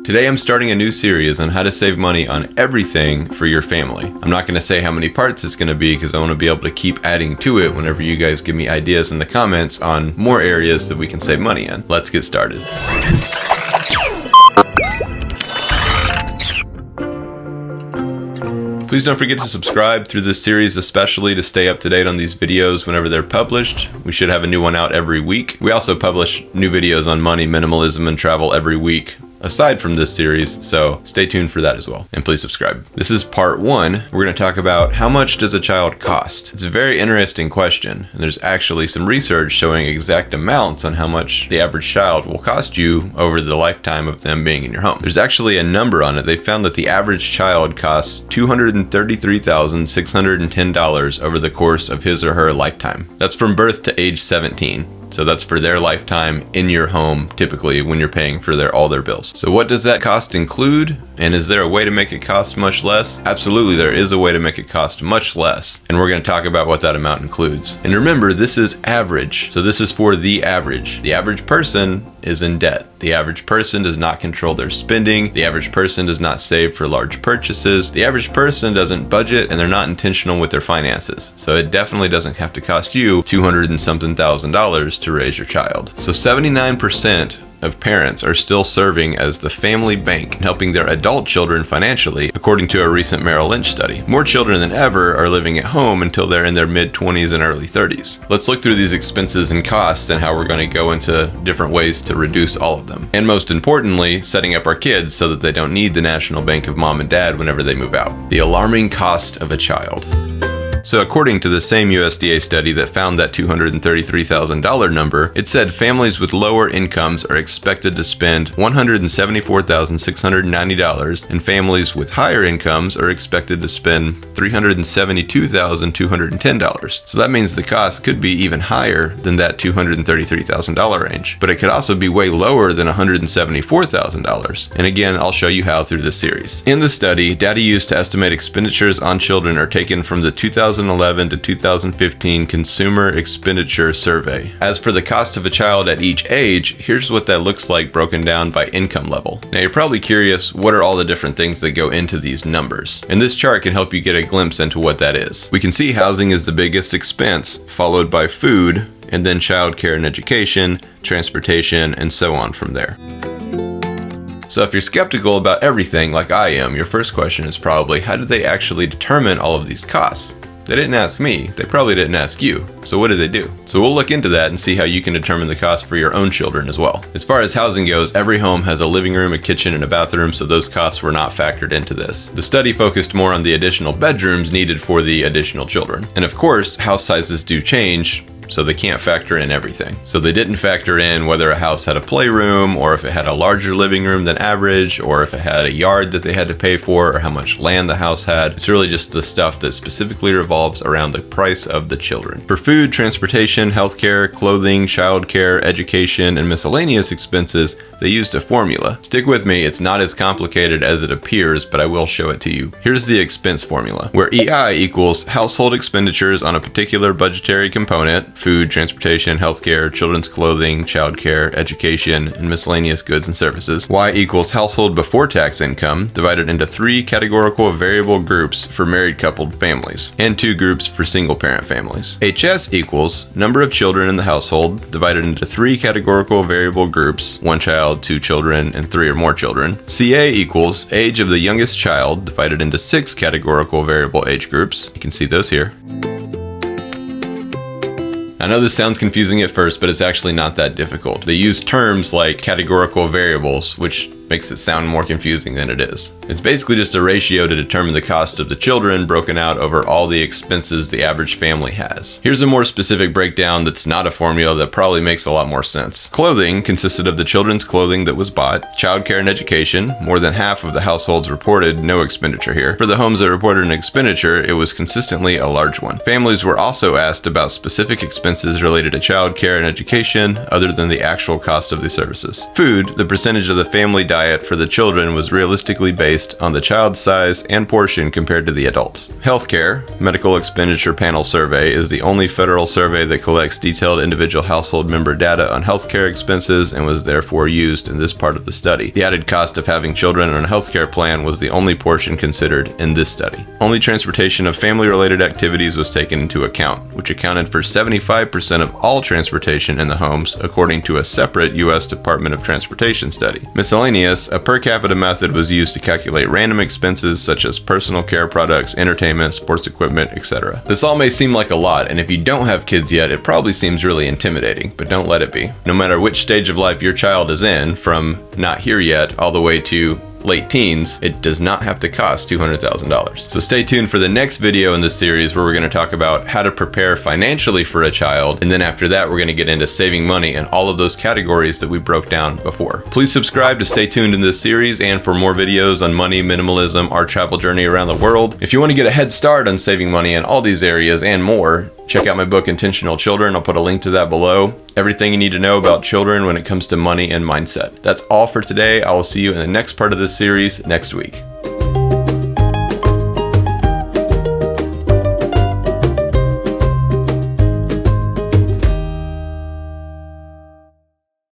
Today I'm starting a new series on how to save money on everything for your family. I'm not going to say how many parts it's going to be because I want to be able to keep adding to it whenever you guys give me ideas in the comments on more areas that we can save money in. Let's get started. Please don't forget to subscribe through this series, especially to stay up to date on these videos whenever they're published. We should have a new one out every week. We also publish new videos on money, minimalism, and travel every week aside from this series, so stay tuned for that as well. And please subscribe. This is part 1. We're going to talk about how much does a child cost? It's a very interesting question, and there's actually some research showing exact amounts on how much the average child will cost you over the lifetime of them being in your home. There's actually a number on it. They found that the average child costs $233,610 over the course of his or her lifetime. That's from birth to age 17. So that's for their lifetime in your home, typically when you're paying for all their bills. So what does that cost include? And is there a way to make it cost much less? Absolutely, there is a way to make it cost much less. And we're going to talk about what that amount includes. And remember, this is average. So this is for the average. The average person is in debt. The average person does not control their spending. The average person does not save for large purchases. The average person doesn't budget, and they're not intentional with their finances. So it definitely doesn't have to cost you $200 and something thousand to raise your child. So 79% of parents are still serving as the family bank, helping their adult children financially, according to a recent Merrill Lynch study. More children than ever are living at home until they're in their mid-20s and early 30s. Let's look through these expenses and costs and how we're going to go into different ways to reduce all of them. And most importantly, setting up our kids so that they don't need the national bank of mom and dad whenever they move out. The alarming cost of a child. So according to the same USDA study that found that $233,000 number, it said families with lower incomes are expected to spend $174,690 and families with higher incomes are expected to spend $372,210. So that means the cost could be even higher than that $233,000 range, but it could also be way lower than $174,000. And again, I'll show you how through this series. In the study, data used to estimate expenditures on children are taken from the 2011 to 2015 Consumer Expenditure Survey. As for the cost of a child at each age, here's what that looks like broken down by income level. Now you're probably curious, what are all the different things that go into these numbers? And this chart can help you get a glimpse into what that is. We can see housing is the biggest expense, followed by food, and then childcare and education, transportation, and so on from there. So if you're skeptical about everything like I am, your first question is probably, how did they actually determine all of these costs? They didn't ask me, they probably didn't ask you. So what did they do? So we'll look into that and see how you can determine the cost for your own children as well. As far as housing goes, every home has a living room, a kitchen, and a bathroom, so those costs were not factored into this. The study focused more on the additional bedrooms needed for the additional children. And of course, house sizes do change, so they can't factor in everything. So they didn't factor in whether a house had a playroom, or if it had a larger living room than average, or if it had a yard that they had to pay for, or how much land the house had. It's really just the stuff that specifically revolves around the price of the children. For food, transportation, healthcare, clothing, childcare, education, and miscellaneous expenses, they used a formula. Stick with me, it's not as complicated as it appears, but I will show it to you. Here's the expense formula, where EI equals household expenditures on a particular budgetary component, food, transportation, healthcare, children's clothing, childcare, education, and miscellaneous goods and services. Y equals household before tax income, divided into 3 categorical variable groups for married coupled families, and 2 groups for single parent families. HS equals number of children in the household, divided into 3 categorical variable groups, 1 child, 2 children, and 3 or more children. CA equals age of the youngest child, divided into 6 categorical variable age groups. You can see those here. I know this sounds confusing at first, but it's actually not that difficult. They use terms like categorical variables, which makes it sound more confusing than it is. It's basically just a ratio to determine the cost of the children broken out over all the expenses the average family has. Here's a more specific breakdown that's not a formula that probably makes a lot more sense. Clothing consisted of the children's clothing that was bought, childcare and education. More than half of the households reported no expenditure here. For the homes that reported an expenditure, it was consistently a large one. Families were also asked about specific expenses related to childcare and education other than the actual cost of the services. Food, the percentage of the family diet for the children was realistically based on the child's size and portion compared to the adults. Healthcare Medical Expenditure Panel Survey is the only federal survey that collects detailed individual household member data on healthcare expenses and was therefore used in this part of the study. The added cost of having children on a healthcare plan was the only portion considered in this study. Only transportation of family-related activities was taken into account, which accounted for 75% of all transportation in the homes, according to a separate U.S. Department of Transportation study. Miscellaneous, a per capita method was used to calculate random expenses such as personal care products, entertainment, sports equipment, etc. This all may seem like a lot, and if you don't have kids yet, it probably seems really intimidating, but don't let it be. No matter which stage of life your child is in, from not here yet all the way to late teens, it does not have to cost $200,000. So stay tuned for the next video in this series where we're going to talk about how to prepare financially for a child, and then after that we're going to get into saving money and all of those categories that we broke down before. Please subscribe to stay tuned in this series and for more videos on money, minimalism, our travel journey around the world. If you want to get a head start on saving money in all these areas and more, check out my book Intentional Children. I'll put a link to that below. Everything you need to know about children when it comes to money and mindset. That's all for today. I will see you in the next part of this series next week.